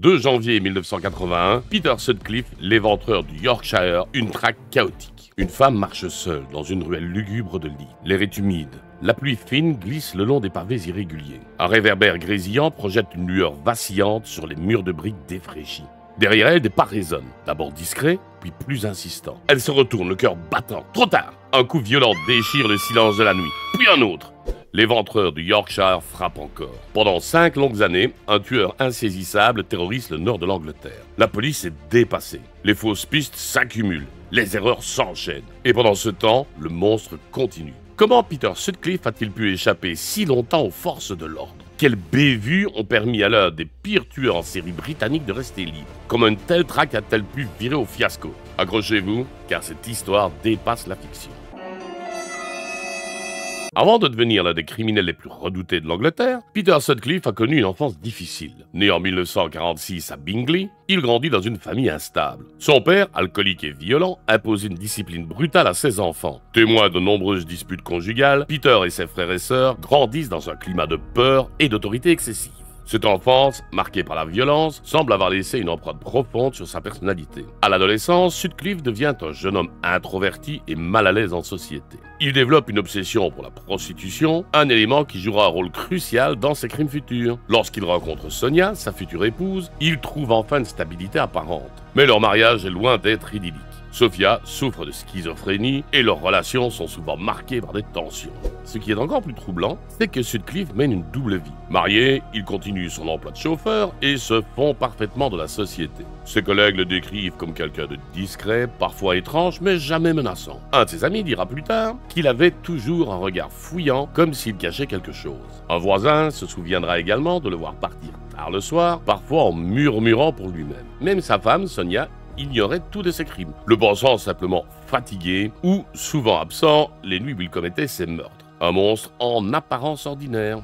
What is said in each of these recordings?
2 janvier 1981, Peter Sutcliffe, l'éventreur du Yorkshire, une traque chaotique. Une femme marche seule dans une ruelle lugubre de Leeds. L'air est humide. La pluie fine glisse le long des pavés irréguliers. Un réverbère grésillant projette une lueur vacillante sur les murs de briques défraîchis. Derrière elle, des pas résonnent, d'abord discrets, puis plus insistants. Elle se retourne, le cœur battant. Trop tard! Un coup violent déchire le silence de la nuit, puis un autre. L'éventreur du Yorkshire frappe encore. Pendant 5 longues années, un tueur insaisissable terrorise le nord de l'Angleterre. La police est dépassée. Les fausses pistes s'accumulent. Les erreurs s'enchaînent. Et pendant ce temps, le monstre continue. Comment Peter Sutcliffe a-t-il pu échapper si longtemps aux forces de l'ordre? Quelles bévues ont permis à l'un des pires tueurs en série britannique de rester libre? Comment une telle traque a-t-elle pu virer au fiasco? Accrochez-vous, car cette histoire dépasse la fiction. Avant de devenir l'un des criminels les plus redoutés de l'Angleterre, Peter Sutcliffe a connu une enfance difficile. Né en 1946 à Bingley, il grandit dans une famille instable. Son père, alcoolique et violent, impose une discipline brutale à ses enfants. Témoins de nombreuses disputes conjugales, Peter et ses frères et sœurs grandissent dans un climat de peur et d'autorité excessive. Cette enfance, marquée par la violence, semble avoir laissé une empreinte profonde sur sa personnalité. À l'adolescence, Sutcliffe devient un jeune homme introverti et mal à l'aise en société. Il développe une obsession pour la prostitution, un élément qui jouera un rôle crucial dans ses crimes futurs. Lorsqu'il rencontre Sonia, sa future épouse, il trouve enfin une stabilité apparente. Mais leur mariage est loin d'être idyllique. Sophia souffre de schizophrénie et leurs relations sont souvent marquées par des tensions. Ce qui est encore plus troublant, c'est que Sutcliffe mène une double vie. Marié, il continue son emploi de chauffeur et se fond parfaitement de la société. Ses collègues le décrivent comme quelqu'un de discret, parfois étrange, mais jamais menaçant. Un de ses amis dira plus tard qu'il avait toujours un regard fouillant, comme s'il cachait quelque chose. Un voisin se souviendra également de le voir partir tard le soir, parfois en murmurant pour lui-même. Même sa femme, Sonia, ignorait tous de ses crimes, le pensant simplement fatigué ou souvent absent les nuits où il commettait ses meurtres. Un monstre en apparence ordinaire.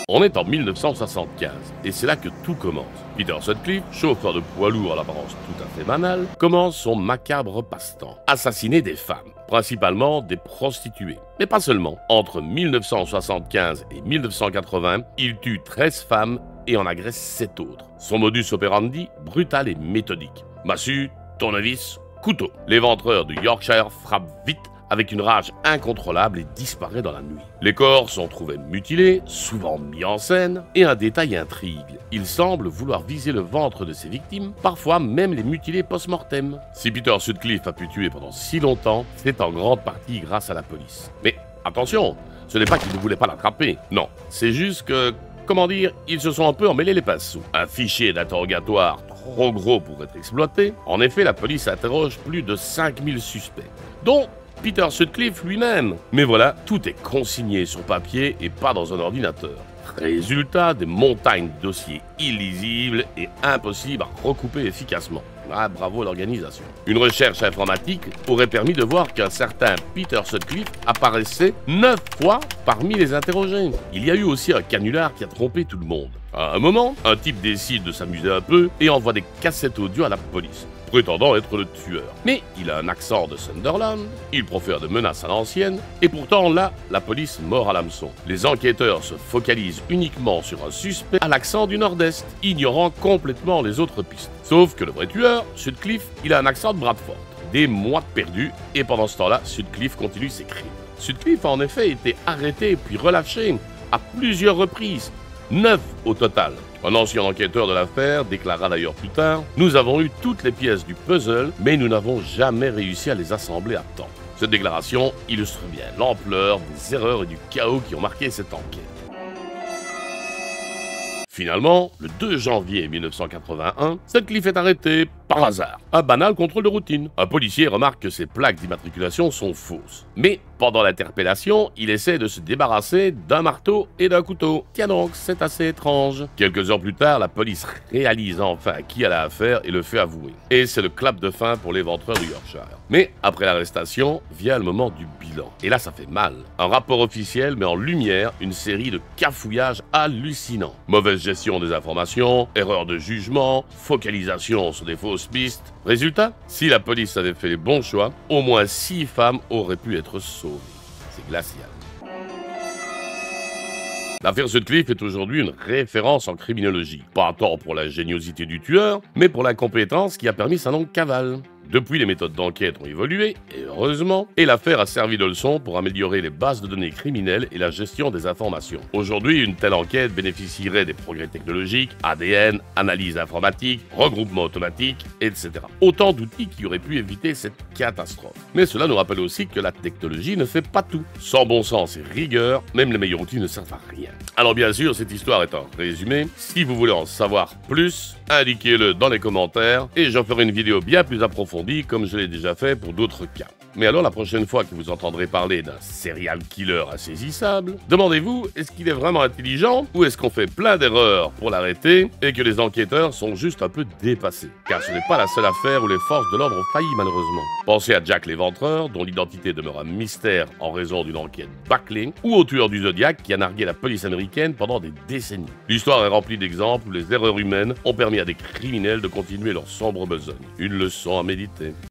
On est en 1975 et c'est là que tout commence. Peter Sutcliffe, chauffeur de poids lourd à l'apparence tout à fait banale, commence son macabre passe-temps. Assassiner des femmes, principalement des prostituées. Mais pas seulement. Entre 1975 et 1980, il tue 13 femmes et en agresse 7 autres. Son modus operandi, brutal et méthodique. Massue, tournevis, couteau. L'éventreur du Yorkshire frappe vite avec une rage incontrôlable et disparaît dans la nuit. Les corps sont trouvés mutilés, souvent mis en scène, et un détail intrigue. Il semble vouloir viser le ventre de ses victimes, parfois même les mutiler post-mortem. Si Peter Sutcliffe a pu tuer pendant si longtemps, c'est en grande partie grâce à la police. Mais attention, ce n'est pas qu'il ne voulait pas l'attraper, non, c'est juste que... Comment dire, ils se sont un peu emmêlés les pinceaux. Un fichier d'interrogatoire trop gros pour être exploité. En effet, la police interroge plus de 5000 suspects, dont Peter Sutcliffe lui-même. Mais voilà, tout est consigné sur papier et pas dans un ordinateur. Résultat, des montagnes de dossiers illisibles et impossibles à recouper efficacement. Ah, bravo l'organisation. Une recherche informatique aurait permis de voir qu'un certain Peter Sutcliffe apparaissait 9 fois parmi les interrogés. Il y a eu aussi un canular qui a trompé tout le monde. À un moment, un type décide de s'amuser un peu et envoie des cassettes audio à la police, prétendant être le tueur. Mais il a un accent de Sunderland, il profère de menaces à l'ancienne, et pourtant là, la police mord à l'hameçon. Les enquêteurs se focalisent uniquement sur un suspect à l'accent du Nord-Est, ignorant complètement les autres pistes. Sauf que le vrai tueur, Sutcliffe, il a un accent de Bradford. Des mois de perdu, et pendant ce temps-là, Sutcliffe continue ses crimes. Sutcliffe a en effet été arrêté puis relâché à plusieurs reprises. 9 au total. Un ancien enquêteur de l'affaire déclara d'ailleurs plus tard « Nous avons eu toutes les pièces du puzzle, mais nous n'avons jamais réussi à les assembler à temps. » Cette déclaration illustre bien l'ampleur des erreurs et du chaos qui ont marqué cette enquête. Finalement, le 2 janvier 1981, Sutcliffe est arrêté par hasard. Un banal contrôle de routine. Un policier remarque que ses plaques d'immatriculation sont fausses. Mais pendant l'interpellation, il essaie de se débarrasser d'un marteau et d'un couteau. Tiens donc, c'est assez étrange. Quelques heures plus tard, la police réalise enfin à qui elle a affaire et le fait avouer. Et c'est le clap de fin pour l'éventreur du Yorkshire. Mais après l'arrestation, vient le moment du bilan. Et là, ça fait mal. Un rapport officiel met en lumière une série de cafouillages hallucinants. Mauvaise gestion des informations, erreur de jugement, focalisation sur des fausses pistes. Résultat, si la police avait fait les bons choix, au moins 6 femmes auraient pu être sauvées. C'est glacial. L'affaire Sutcliffe est aujourd'hui une référence en criminologie, pas tant pour la géniosité du tueur, mais pour la compétence qui a permis sa longue cavale. Depuis, les méthodes d'enquête ont évolué, et heureusement, et l'affaire a servi de leçon pour améliorer les bases de données criminelles et la gestion des informations. Aujourd'hui, une telle enquête bénéficierait des progrès technologiques, ADN, analyse informatique, regroupement automatique, etc. Autant d'outils qui auraient pu éviter cette catastrophe. Mais cela nous rappelle aussi que la technologie ne fait pas tout. Sans bon sens et rigueur, même les meilleurs outils ne servent à rien. Alors bien sûr, cette histoire est un résumé. Si vous voulez en savoir plus, indiquez-le dans les commentaires et j'en ferai une vidéo bien plus approfondie comme je l'ai déjà fait pour d'autres cas. Mais alors la prochaine fois que vous entendrez parler d'un serial killer insaisissable, demandez-vous, est-ce qu'il est vraiment intelligent ou est-ce qu'on fait plein d'erreurs pour l'arrêter et que les enquêteurs sont juste un peu dépassés? Car ce n'est pas la seule affaire où les forces de l'ordre ont failli malheureusement. Pensez à Jack l'Éventreur, dont l'identité demeure un mystère en raison d'une enquête bâclée, ou au tueur du Zodiac qui a nargué la police américaine pendant des décennies. L'histoire est remplie d'exemples où les erreurs humaines ont permis à des criminels de continuer leur sombre besogne. Une leçon à méditer.